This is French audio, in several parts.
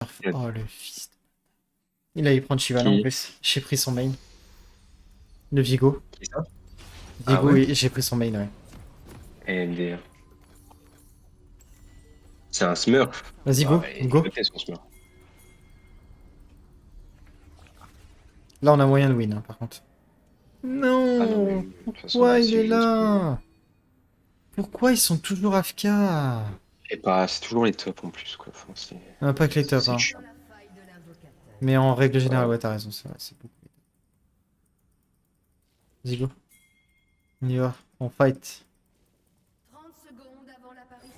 Oh le fils. Il allait prendre Shyvana en plus. J'ai pris son main. Le Vigo. Qui ça? Ah Vigo ouais? et j'ai pris son main, ouais. LDR. C'est un Smurf. Vas-y, Ah, go, il est go. pété son Smurf. Là, on a moyen de win, hein, par contre. Ah non, mais Non. de toute façon, Pourquoi là, il si est je joue. là? Pourquoi ils sont toujours AFK? Et pas, c'est toujours les tops en plus, quoi. Enfin, Pas que les top, c'est hein. chiant. Mais en règle générale, Ouais. ouais, t'as raison, c'est beaucoup. Vas-y, go. On y va. On fight. 30 secondes avant l'apparition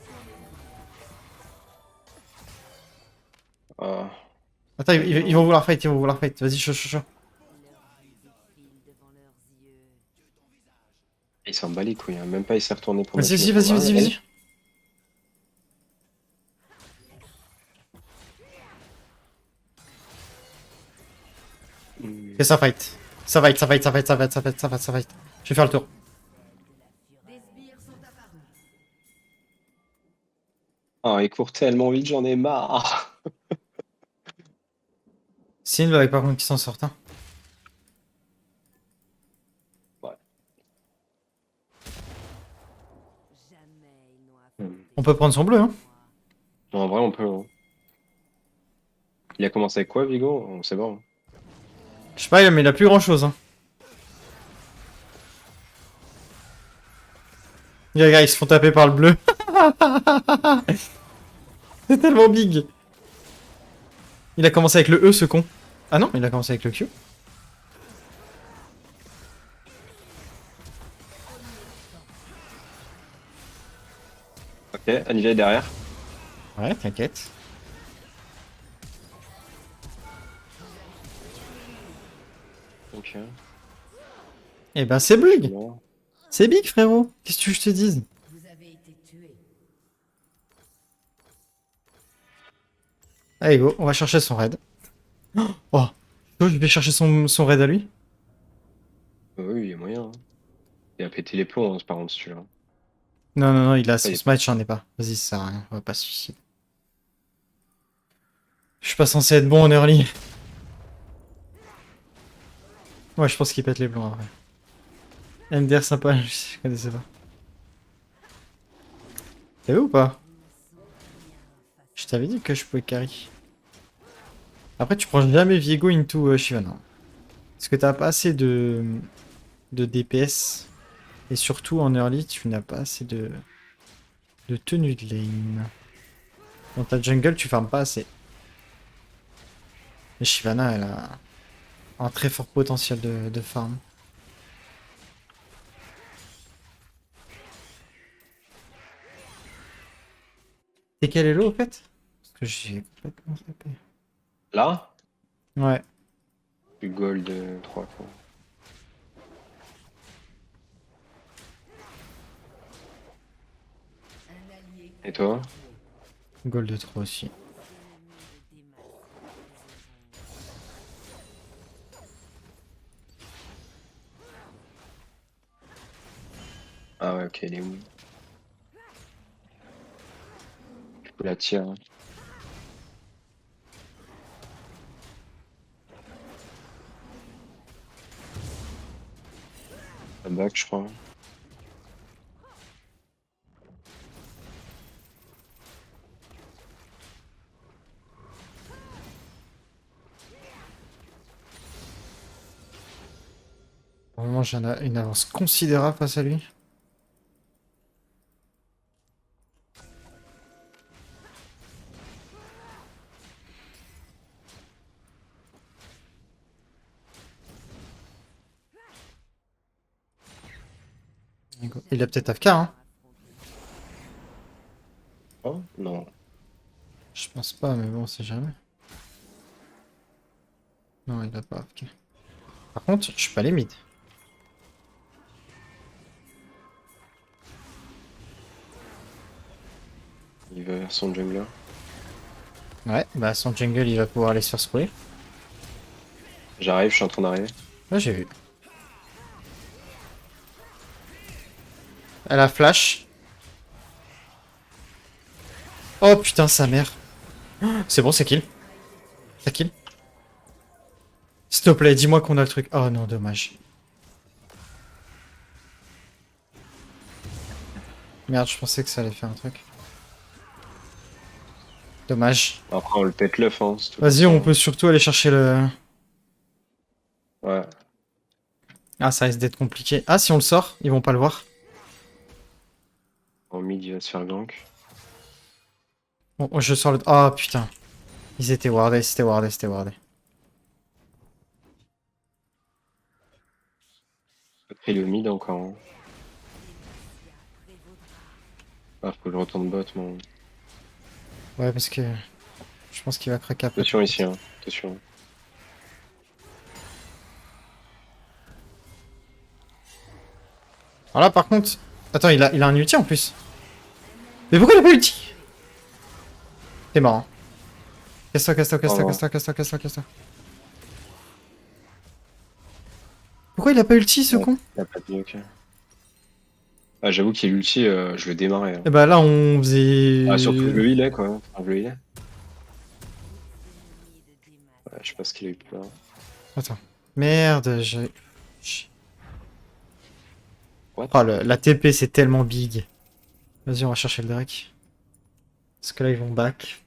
Ah, Attends, très ils bien. vont vouloir fight, ils vont vouloir fight. Vas-y, chaud, chaud, chaud. Il s'en bat les couilles, hein. Même pas il s'est retourné pour mettre Vas-y, une vas-y, combo. vas-y, vas-y, vas-y. Ok, ça fight. Ça fight, ça fight, ça fight, ça fight, ça fight, ça fight, ça fight. Je vais faire le tour. des sbires sont apparus. Ah, il court tellement vite, j'en ai marre. C'est une vague par contre qui s'en sort, hein. Ouais. On peut prendre son bleu, hein. En vrai, on peut. Hein. Il a commencé avec quoi, Vigo? On sait pas. Hein. Je sais pas, mais il a plus grand chose, hein. Les gars, ils se font taper par le bleu. C'est tellement big. Il a commencé avec le E, ce con. Ah non, il a commencé avec le Q. Ok, Anivia est derrière. Ouais, t'inquiète. Ok. Eh ben, c'est big. Bon. C'est big, frérot. Qu'est-ce que tu veux que je te dise? Vous avez été tué. Allez, go, on va chercher son raid. Oh, je vais chercher son raid à lui. Oui, il y a moyen. Hein. Il a pété les plombs, hein, par contre, celui-là. Non, non, non, il a Ah, son il est- smite, j'en ai pas. Vas-y, ça sert à rien, on va pas se suicider. Je suis pas censé être bon en early. Ouais, je pense qu'il pète les plombs après. MDR sympa, je connaissais pas. T'as vu ou pas? Je t'avais dit que je pouvais carry. Après, tu prends jamais Viego into Shyvana. Parce que t'as pas assez de DPS. Et surtout en early, tu n'as pas assez de tenue de lane. Dans ta jungle, tu farmes pas assez. Et Shyvana, elle a un très fort potentiel de farm. Et quel elo au fait? Parce que j'ai complètement zappé. Là? Ouais. Du gold 3, quoi. Un allié Et toi? Gold 3 aussi. Ah ouais, ok, il est où? Je peux la tirer. Hein. La back, je crois. Pour le moment, j'ai une avance considérable face à lui. Il a peut-être AFK, hein. Oh? Non. Je pense pas, mais bon, on sait jamais. Non, il a pas AFK. Par contre, je suis pas les mid. Il va vers son jungler. Ouais, bah son jungle, il va pouvoir aller se faire scroller. J'arrive, je suis en train d'arriver. Là, j'ai vu. Elle a flash. Oh putain, sa mère. C'est bon, c'est kill. T'as kill? S'il te plaît, dis-moi qu'on a le truc. Oh non, dommage. Merde, je pensais que ça allait faire un truc. Dommage. Après, on le pète l'œuf, hein. C'est tout Vas-y, ça. on peut surtout aller chercher le... Ouais. Ah, ça risque d'être compliqué. Ah, si on le sort, ils vont pas le voir. En mid, il va se faire gank. Bon, je sors le... Oh, putain. Ils étaient wardés, c'était wardé, c'était wardé. Après, le mid encore. Hein. Ah, faut que je retourne bot, mon. Ouais, parce que... Je pense qu'il va craquer après. Attention ici, hein. Attention. Alors là, par contre... Attends, il a un ulti en plus. Mais pourquoi il a pas ulti? T'es marrant. Casse-toi, casse-toi, casse-toi, Oh, casse-toi, casse-toi, casse-toi, casse-toi. Pourquoi il a pas ulti, ce ouais, con? il a pas de ok. Ah, j'avoue qu'il est ulti, je vais démarrer. Hein. Et bah là, on faisait... Ah, surtout le heal, quoi. Enfin, le heal. Ouais, je sais pas ce qu'il a eu plus là. Attends. Merde, j'ai... What? Oh, la TP, c'est tellement big. Vas-y, on va chercher le Drake. Parce que là, ils vont back.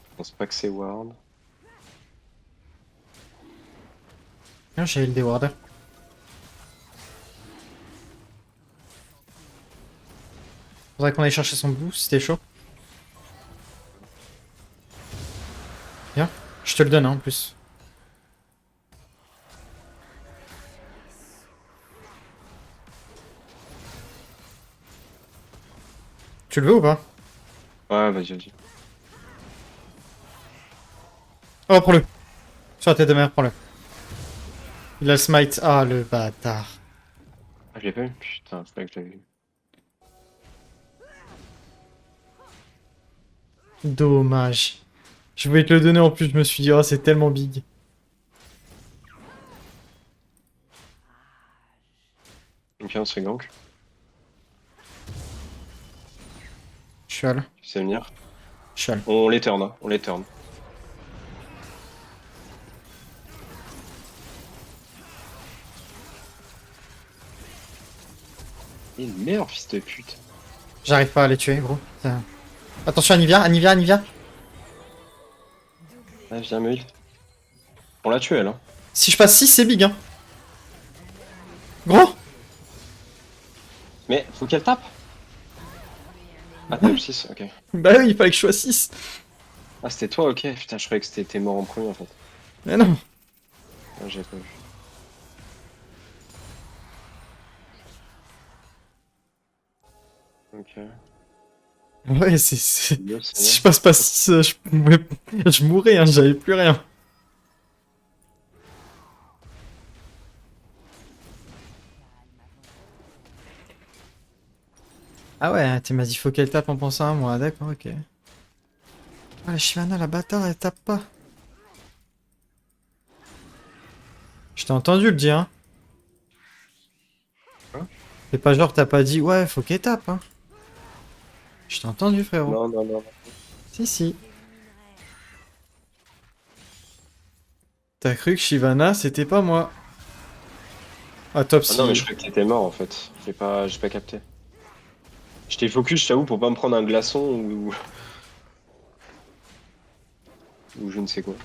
Je pense pas que c'est Ward. Ah, j'ai le Warder. Faudrait qu'on aille chercher son boost, c'était chaud. Viens, je te le donne hein, en plus. Tu le veux ou pas? Ouais, vas-y, vas-y. Oh, prends-le. Sur la tête de mer, prends-le. Il a le smite. Ah, le bâtard. Ah, je l'ai pas eu? Putain, c'est pas que je l'avais vu. Dommage. Je voulais te le donner en plus, je me suis dit, oh, c'est tellement big. Ok, on se fait gank. Je suis al. Tu sais venir. Je suis al. On les turn, hein. On les turn. Il meurt, fils de pute. J'arrive pas à les tuer, gros. Putain. Attention, Anivia, Anivia, Anivia. Ah, viens me heal. On l'a tué, elle, hein. Si je passe 6, c'est big, hein. Gros. Mais faut qu'elle tape. Ah, t'as eu 6, ok. Bah oui, il fallait que je sois 6. Ah, c'était toi, ok. Putain, je croyais que t'étais mort en premier, en fait. Mais non. Ah, j'avais pas vu. Ok. Ouais, Yo, c'est Si je bien. passe pas 6, je mourrais, hein, j'avais plus rien. Ah ouais, tu m'as dit faut qu'elle tape en pensant à moi, d'accord, ok. Ah, la Shyvana, la bâtard, elle tape pas. Je t'ai entendu le dire, hein. Hein? C'est pas genre t'as pas dit ouais, faut qu'elle tape, hein. Je t'ai entendu, frérot. Non, non, non. Si, si. T'as cru que Shyvana, c'était pas moi. Ah, top Ah si. non, mais je croyais que t'étais mort, en fait. J'ai pas capté. J'étais focus, je t'avoue, pour pas me prendre un glaçon ou je ne sais quoi.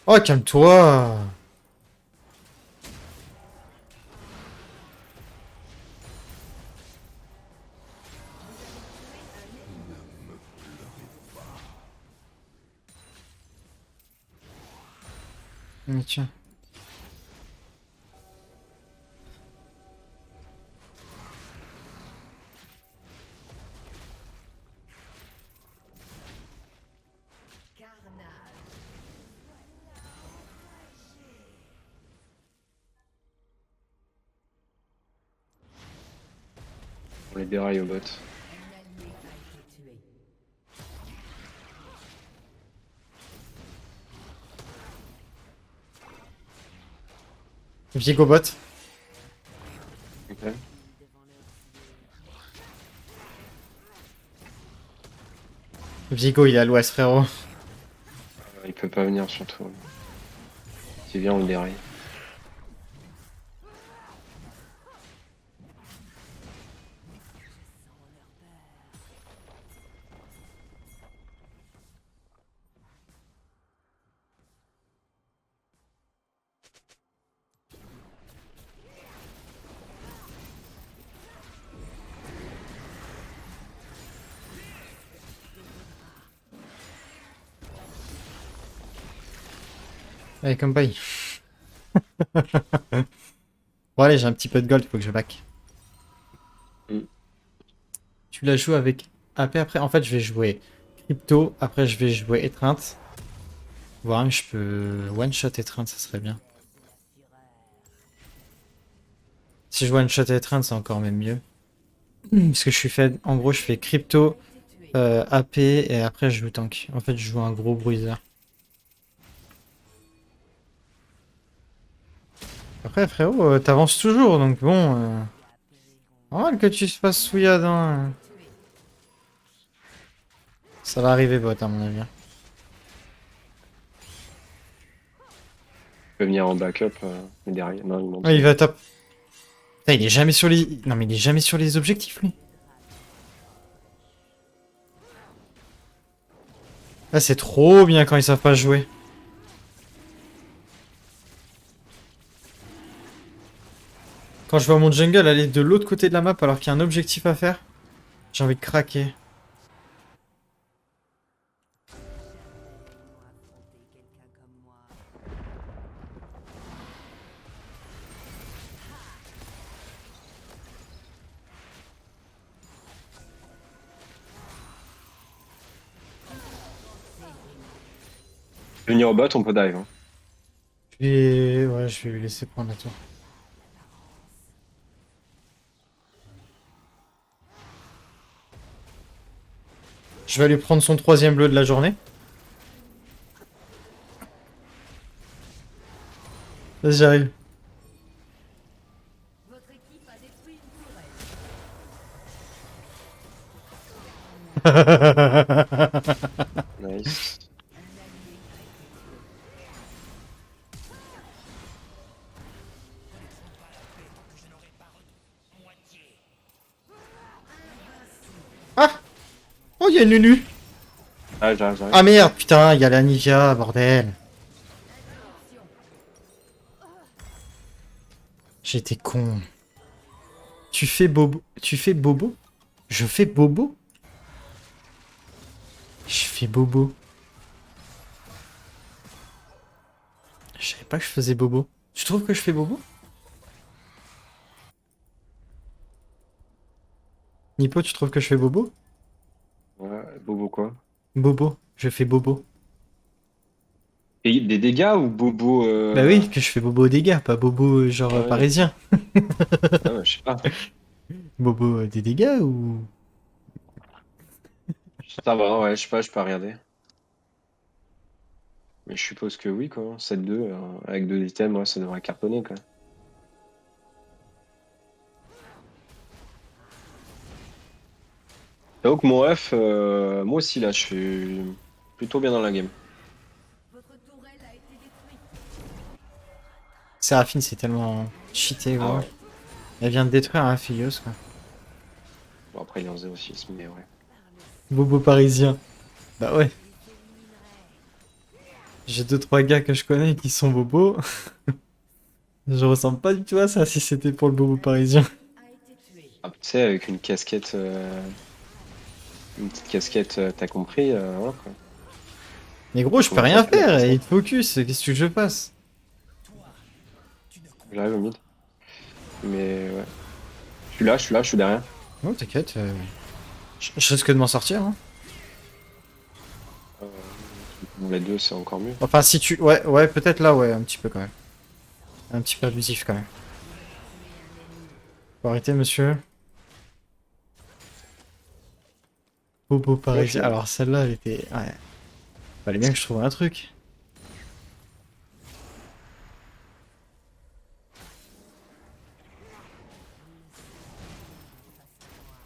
Oh, calme-toi. Mais tiens. On les déraille au bot. Un allié a été tué. Viego bot. Ok. Viego, il est à l'ouest, frérot. Il peut pas venir surtout. S'il vient, on le déraille. Allez, comme paille. Bon, allez, j'ai un petit peu de gold, faut que je back. Mm. Tu la joues avec AP après. En fait, je vais jouer crypto. Après, je vais jouer étreinte. Voir même, je peux one shot étreinte, ça serait bien. Si je one shot étreinte, c'est encore même mieux. Parce que je suis fait. En gros, je fais crypto, AP et après, je joue tank. En fait, je joue un gros bruiser. Après, frérot, t'avances toujours, donc bon. Normal que tu te fasses souillade, hein. Ça va arriver, bot, à mon avis. Il peut venir en backup, mais derrière. Non, il monte. Ah, il va top. Putain, il est jamais sur les. Non, mais il est jamais sur les objectifs, lui. Là, c'est trop bien quand ils savent pas jouer. Quand je vois mon jungle aller de l'autre côté de la map alors qu'il y a un objectif à faire, j'ai envie de craquer. Venir au bot, on peut dive. Hein. Ouais, je vais lui laisser prendre la tour. Je vais aller prendre son troisième bleu de la journée. Vas-y, j'arrive. Votre équipe a détruit une tourelle. Nice. Ah! Oh, il y a une Nunu! Ah, j'arrive. Ah merde, putain, il y a la Nivea, bordel! J'étais con. Tu fais bobo? Tu fais bobo? Je fais bobo? Je fais bobo. Je savais pas que je faisais bobo. Tu trouves que je fais bobo? Nippo, tu trouves que je fais bobo? Ouais, Bobo quoi? Bobo, je fais bobo. Et des dégâts ou Bobo Bah oui, que je fais bobo aux dégâts, pas bobo genre ouais. parisien. Ah, ouais, je sais pas. Bobo des dégâts ou... Ça va, ouais, je sais pas, je peux regarder. Mais je suppose que oui, quoi. 7-2, avec 2 items, ouais, ça devrait cartonner, quoi. Donc, mon ref, moi aussi, là, je suis plutôt bien dans la game. Votre tourelle a été détruite. Séraphine, c'est tellement cheaté, Ah gros. ouais. Elle vient de détruire un Aphelios, quoi. Bon, après, il est en 0-6, mais ouais. Bobo parisien. Bah ouais. J'ai 2-3 gars que je connais qui sont bobos. Je ressemble pas du tout à ça si c'était pour le bobo parisien. A été tué. Ah, tu sais, avec une casquette, une petite casquette, t'as compris, voilà, quoi. Mais gros, je peux Comment ça rien s'appelle, la faire, casquette il te focus, qu'est-ce que je fasse? J'arrive au mid. Mais ouais. Je suis derrière. Oh, t'inquiète, je risque de m'en sortir, hein. Bon, les deux, c'est encore mieux. Enfin, si tu... Ouais, ouais, peut-être là, ouais, un petit peu quand même. Un petit peu abusif quand même. Faut arrêter, monsieur. Bobo parisien. Ouais, Alors celle-là, elle était... Ouais. Fallait bien que je trouve un truc.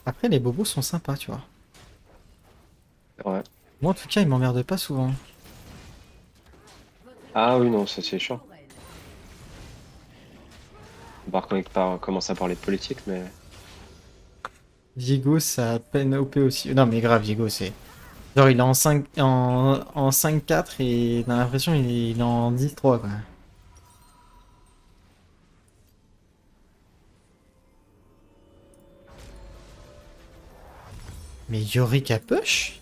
Après, les bobos sont sympas, tu vois. Ouais. Moi, en tout cas, ils m'emmerdent pas souvent. Ah oui, non, ça c'est chiant. Tourelle. Par contre, commencer à parler de politique, mais Viego, ça a à peine OP aussi. Non, mais grave, Viego, c'est... Genre, il est en 5, en 5-4 et on a l'impression qu'il est en 10-3, quoi. Mais Yorick a push?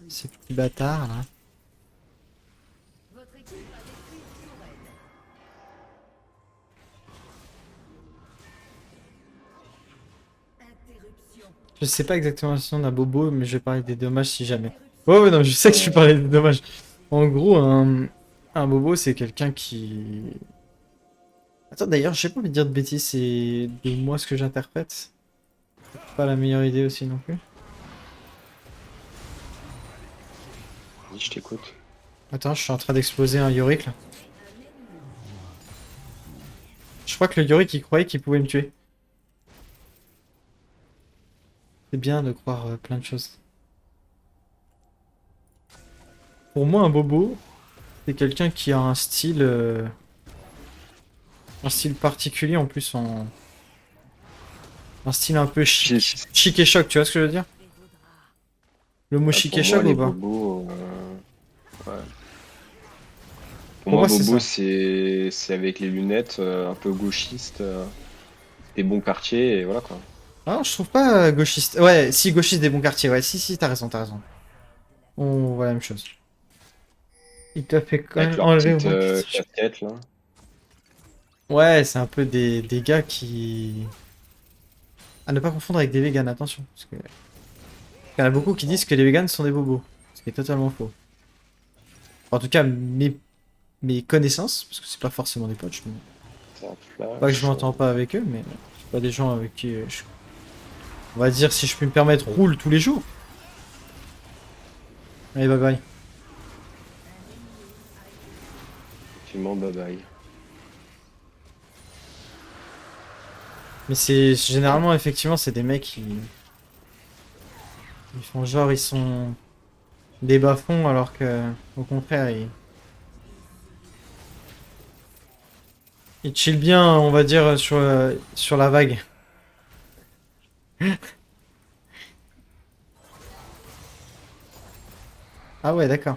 Ce petit bâtard, là. Votre équipe a détruit une tourelle. Interruption. Je sais pas exactement le nom d'un bobo, mais je vais parler des dommages si jamais. Ouais, ouais, non, je sais que je parlais des dommages. En gros, un bobo, c'est quelqu'un qui... Attends, d'ailleurs, j'ai pas envie de dire de bêtises, c'est de moi ce que j'interprète. C'est pas la meilleure idée aussi non plus. vas-y, je t'écoute. Attends, je suis en train d'exploser un Yorick, là. Je crois que le Yorick, il croyait qu'il pouvait me tuer. C'est bien de croire plein de choses. Pour moi, un bobo, c'est quelqu'un qui a un style particulier, en plus, un style un peu chic, Chic. chic et choc, tu vois ce que je veux dire? Le mot Ah, chic pour et moi, choc les ou pas? bobos, ouais. Pour Pour moi, moi, c'est bobo, ça. c'est avec les lunettes, un peu gauchiste, des bons quartiers, et voilà quoi. Ah, je trouve pas gauchiste. Ouais, si, gauchiste des bons quartiers, ouais, si, t'as raison, t'as raison. On voit la même chose. Il t'a fait quand Avec même leur enlever au petite moins 4. casquette là. Ouais, c'est un peu des gars qui... À ne pas confondre avec des véganes, attention. Parce que... Il y en a beaucoup qui disent que les véganes sont des bobos. Ce qui est totalement faux. En tout cas, mes connaissances, parce que c'est pas forcément des potes, Ça pas que je flash. m'entends pas avec eux, mais c'est pas des gens avec qui on va dire, si je puis me permettre, roule tous les jours. Allez, bye bye. Effectivement, bye bye. Mais c'est généralement, effectivement, c'est des mecs qui... Ils font genre, ils sont des bas-fonds, alors que, au contraire, ils chillent bien, on va dire, sur la vague. Ah ouais, d'accord.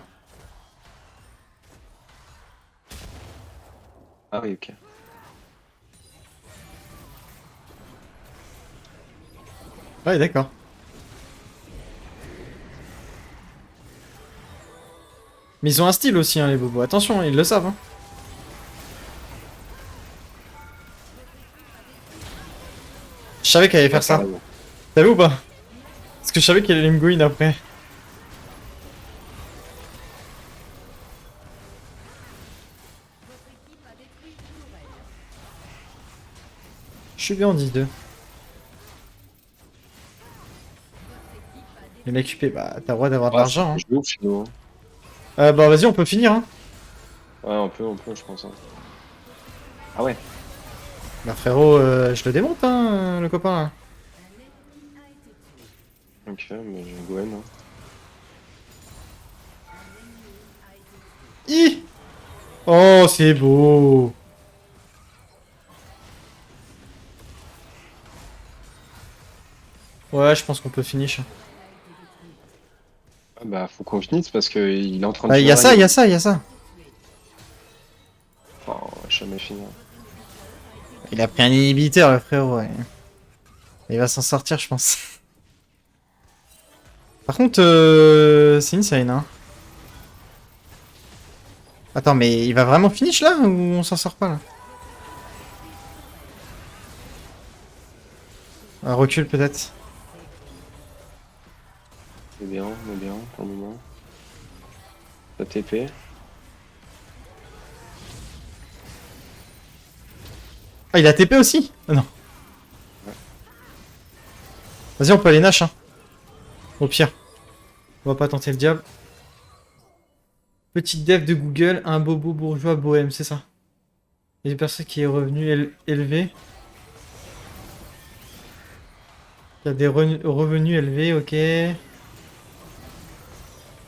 Ah oui, ok. Ouais, d'accord. Mais ils ont un style aussi, hein, les bobos. Attention, ils le savent, hein. Je savais qu'elle allait Ouais, faire t'as ça. raison. T'as vu ou pas? Parce que je savais qu'elle allait me go in après. Votre équipe a détruit une tourelle. Je suis bien en 10-2. Les mecs UP, bah t'as le droit d'avoir de Ah, c'est l'argent, hein. je ouf, sinon. Bah vas-y, on peut finir, hein. Ouais, on peut, je pense. Hein. Ah ouais. Bah frérot, je le démonte, hein, le copain, là. Ok, mais j'ai Gwen. Hein. Hi. Oh, c'est beau. Ouais, je pense qu'on peut finish. Ah bah, faut qu'on finisse parce qu'il est en train de Ah, finir la y game. a ça, y a ça. Oh, on va jamais finir. Il a pris un inhibiteur, le frérot, ouais. Il va s'en sortir, je pense. Par contre, c'est insane, hein. Attends, mais il va vraiment finish là ou on s'en sort pas là? Un recul peut-être. On est bien pour le moment. La TP. Ah, il a TP aussi? Ah non. Vas-y, on peut aller Nash, hein. Au pire. On va pas tenter le diable. Petite dev de Google, un bobo bourgeois bohème, c'est ça. Il y a une personne qui est revenu élevé. Il y a des revenus élevés, ok.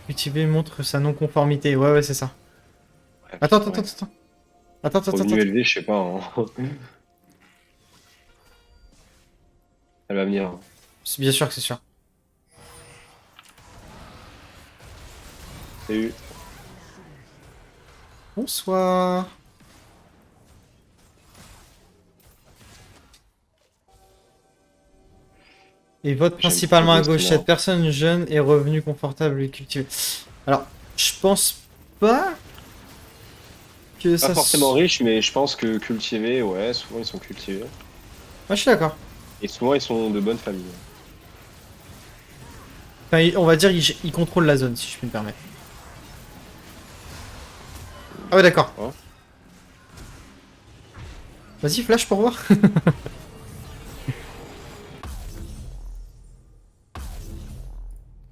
Cultiver montre sa non-conformité. Ouais, ouais, c'est ça. Ouais, Attends, ouais. attends, attends, attends. Attends, attends, Revenu attends. élevé, je sais pas. Hein. Elle va venir. C'est bien sûr que c'est sûr. Salut. Bonsoir. Et vote J'aime trop principalement à le gauche. streamer. Cette personne jeune est revenu confortable et cultivé. Alors, je pense pas que Pas ça... forcément riche, mais je pense que cultivés, ouais, souvent ils sont cultivés. Moi, je suis d'accord. Et souvent ils sont de bonne famille. Enfin, on va dire il contrôle la zone, si je puis me permettre. Ah ouais, d'accord. Hein. Vas-y, flash pour voir.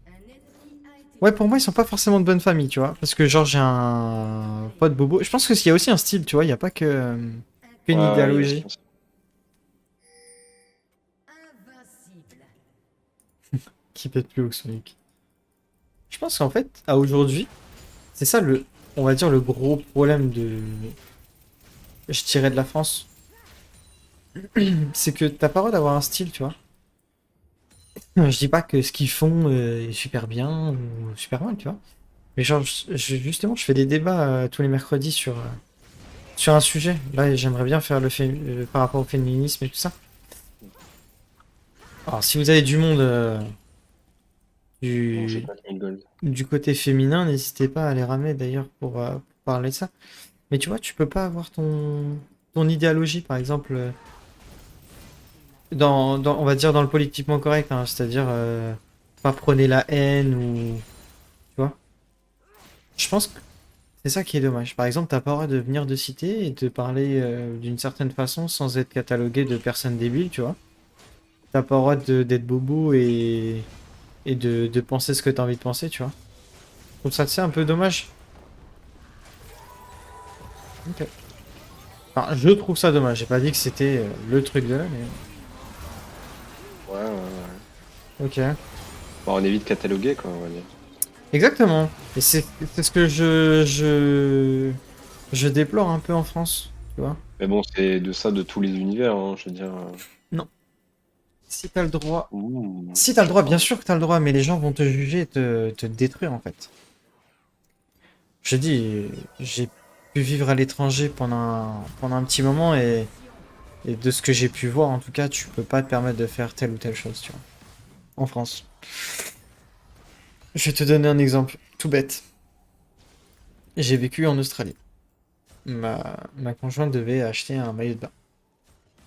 Un ennemi a été Ouais, pour moi, ils sont pas forcément de bonne famille, tu vois. Parce que, genre, j'ai un pote bobo. Je pense que s'il y a aussi un style, tu vois. Il n'y a pas que qu'une Ouais, il y a aussi idéologie invincible. qui pète plus haut que Sonic. Je pense qu'en fait, à aujourd'hui, c'est ça le, on va dire, le gros problème de, je dirais, de la France. C'est que t'as pas le droit d'avoir un style, tu vois. Je dis pas que ce qu'ils font est super bien ou super mal, tu vois. Mais genre, justement, je fais des débats tous les mercredis sur un sujet. Là, j'aimerais bien faire par rapport au féminisme et tout ça. Alors, si vous avez du monde Non, j'ai du, pas de gold. du côté féminin, n'hésitez pas à les ramener d'ailleurs pour parler de ça. Mais tu vois, tu peux pas avoir ton idéologie, par exemple, on va dire dans le politiquement correct, hein, c'est-à-dire pas prôner la haine ou. Tu vois? Je pense que c'est ça qui est dommage. Par exemple, t'as pas le droit de venir de cité et de parler d'une certaine façon sans être catalogué de personne débile, tu vois. T'as pas le droit d'être bobo et de penser ce que t'as envie de penser, tu vois. Je trouve ça, c'est un peu dommage. Ok. Enfin, je trouve ça dommage. J'ai pas dit que c'était le truc de là, mais. Ouais, ouais, ouais. Ok. Bon, on évite cataloguer, quoi, on va dire. Exactement. Et c'est ce que je déplore un peu en France, tu vois. Mais bon, c'est de ça de tous les univers, hein, je veux dire. Non. Si t'as le droit. Ouh, Si t'as le je droit, crois. bien sûr que t'as le droit, mais les gens vont te juger et te détruire en fait. Je dis, j'ai pu vivre à l'étranger pendant un petit moment et de ce que j'ai pu voir, en tout cas, tu peux pas te permettre de faire telle ou telle chose, tu vois. En France. Je vais te donner un exemple tout bête. J'ai vécu en Australie. Ma conjointe devait acheter un maillot de bain.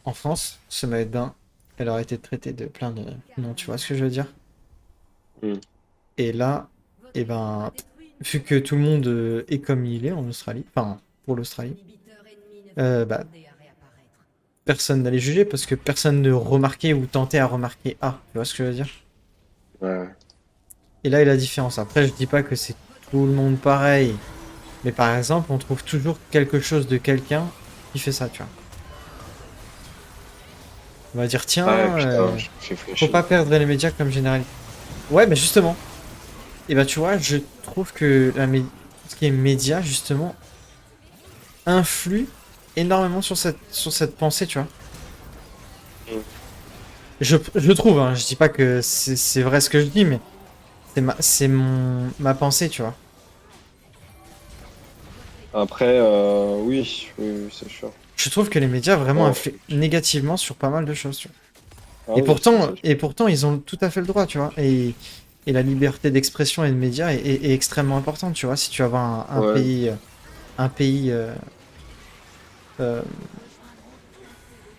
En France, ce maillot de bain, elle aurait été traitée de plein de noms, tu vois ce que je veux dire? Hmm. Et là, Votre eh équipe a ben, détruit vu que tout le monde est comme il est en Australie, enfin, pour l'Australie, l'inhibiteur ennemi ne va pas bah, tarder à réapparaître. personne n'allait juger parce que personne ne remarquait ou tentait à remarquer A. Tu vois ce que je veux dire? Ouais, ouais. Et là est la différence. Après, je dis pas que c'est tout le monde pareil, mais par exemple, on trouve toujours quelque chose de quelqu'un qui fait ça, tu vois. On va dire, tiens, Ouais, putain, je me fais faut flasher. pas perdre les médias comme généralité. Ouais, mais justement, et bah tu vois, je trouve que ce qui est média, justement, influe énormément sur cette pensée, tu vois. Hmm. Je trouve, hein, je dis pas que c'est vrai ce que je dis, mais c'est ma pensée, tu vois. Après, oui, oui, oui, c'est sûr. Je trouve que les médias vraiment Bon, influent négativement sur pas mal de choses, tu vois. ah Et oui, pourtant, c'est sûr. et pourtant, ils ont tout à fait le droit, tu vois. Et la liberté d'expression et de médias est extrêmement importante, tu vois. Si tu veux avoir Ouais, un pays, euh,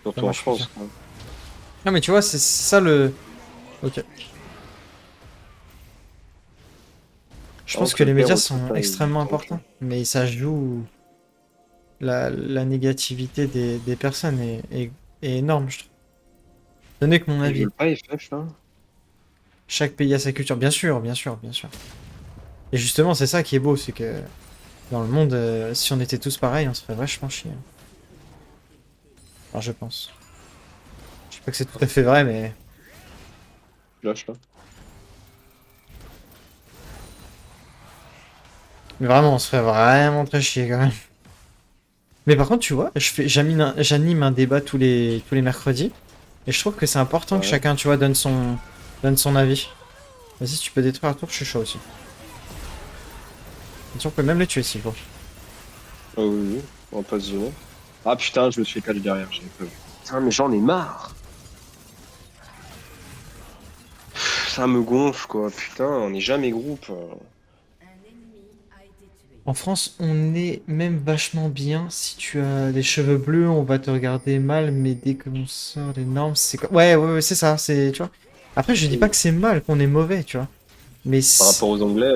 surtout comment en je peux dire. France, quoi. Non, mais tu vois, c'est ça le. Ok. Je pense que les Angleterre médias aussi, sont ça, il extrêmement tank, importants, mais ça joue la négativité des personnes est énorme, je trouve. Ce n'est que mon ils avis. veulent pas FF, là? Chaque pays a sa culture. Bien sûr, bien sûr, bien sûr. Et justement, c'est ça qui est beau, c'est que dans le monde, si on était tous pareils, on se ferait vachement chier. Alors je pense. Je sais pas que c'est tout à fait vrai, mais... Lâche là. Mais vraiment, on se ferait vraiment très chier quand même. Mais par contre, tu vois, j'anime un débat tous les mercredis. Et je trouve que c'est important que Ouais. chacun, tu vois, donne son avis. Vas-y, tu peux détruire un tour, je suis chaud aussi. Et on peut même les tuer s'il faut. Ah oui, oui, on va pas se gêner. Ah putain, je me suis calé derrière, j'avais pas vu. Putain, mais j'en ai marre. Ça me gonfle quoi, putain, on n'est jamais groupe. Un ennemi a été tué. En France, on est même vachement bien. Si tu as des cheveux bleus, on va te regarder mal, mais dès que l'on sort des normes, c'est quoi? Ouais, ouais, ouais, c'est ça, c'est, tu vois. Après, je dis pas que c'est mal, qu'on est mauvais, tu vois. Mais Par rapport aux Anglais,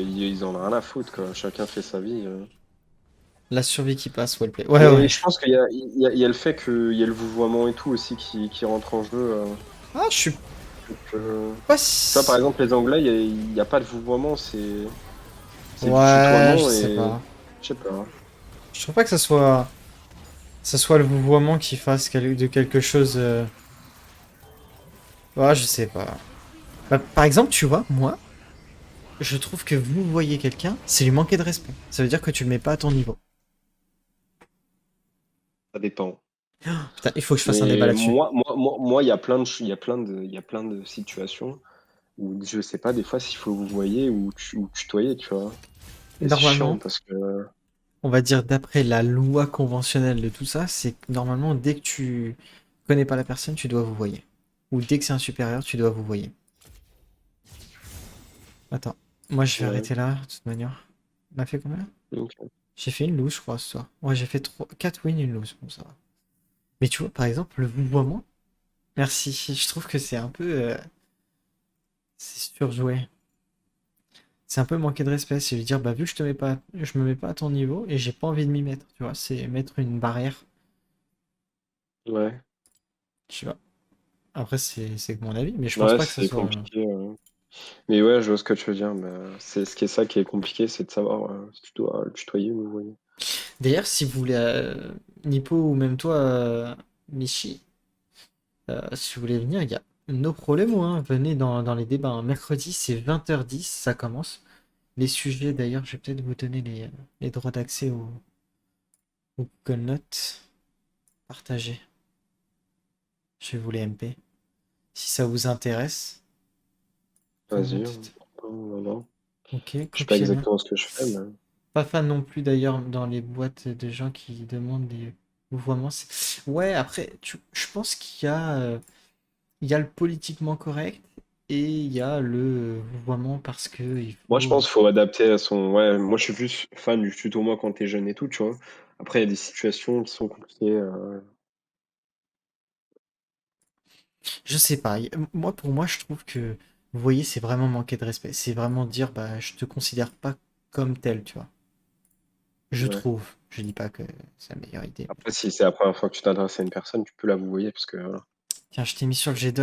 ils en ont rien à foutre quoi, chacun fait sa vie. la survie qui passe, wellplay. Ouais, Mais ouais. je pense qu'il y a le fait qu'il y a le vouvoiement et tout aussi qui rentre en jeu. Ah, je suis Euh, pas Tu vois, par si... exemple, les Anglais, il y a pas de vouvoiement, c'est du Ouais, je tutoiement sais et pas. je sais pas. Je trouve pas que ça soit le vouvoiement qui fasse de quelque chose... Ouais, je sais pas. Bah, par exemple, tu vois, moi, je trouve que vous voyez quelqu'un, c'est lui manquer de respect. Ça veut dire que tu le mets pas à ton niveau. Ça dépend. Putain, il faut que je fasse un débat Mais là-dessus. moi, il y a plein de, il y a plein de situations où je sais pas des fois s'il faut vous voyez ou tutoyer, tu vois. Et c'est chiant Normalement, parce que on va dire d'après la loi conventionnelle de tout ça, c'est que normalement, dès que tu connais pas la personne, tu dois vous voyer. Ou dès que c'est un supérieur, tu dois vous voyer. Attends, moi je vais ouais. arrêter là, de toute manière. On a fait combien? Donc, J'ai fait une lose, je crois, ce soir. Ouais, j'ai fait 4 wins, une lose, bon ça va. Mais tu vois, par exemple, le vouvoiement, merci, je trouve que c'est un peu... c'est surjoué. C'est un peu manquer de respect, c'est lui dire, bah vu que je me mets pas à ton niveau et j'ai pas envie de m'y mettre, tu vois, c'est mettre une barrière, ouais. tu vois. Après, c'est que mon avis, mais je pense Ouais, pas que ça c'est soit. compliqué. Mais ouais, je vois ce que tu veux dire. Mais c'est ce qui est ça qui est compliqué, c'est de savoir si tu dois le tutoyer ou le voyer. D'ailleurs, si vous voulez, Nippo ou même toi, Michi, si vous voulez venir, il y a no problème, hein. Venez dans les débats, hein. Mercredi, c'est 20h10, ça commence. Les sujets, d'ailleurs, je vais peut-être vous donner les droits d'accès au Google Notes. Partagez. Je vais vous les MP. Si ça vous intéresse, vous me Vas-y, dites. non, non. Ok, Je sais pas copiez bien. exactement ce que je fais, mais Pas fan non plus d'ailleurs dans les boîtes de gens qui demandent des vouvoiements. Ouais, après, je pense il y a le politiquement correct et il y a le vouvoiement parce que il moi je faut. pense qu'il faut adapter à son. Ouais, moi je suis plus fan du tutoiement quand t'es jeune et tout, tu vois. Après, il y a des situations qui sont compliquées. Je sais pas. Moi, pour moi, je trouve que, vous voyez, c'est vraiment manquer de respect. C'est vraiment dire, bah, je te considère pas comme tel, tu vois. Je Ouais. trouve. Je dis pas que c'est la meilleure idée. Après, si c'est la première fois que tu t'adresses à une personne, tu peux la vouvoyer parce que voilà. Tiens, je t'ai mis sur le G2.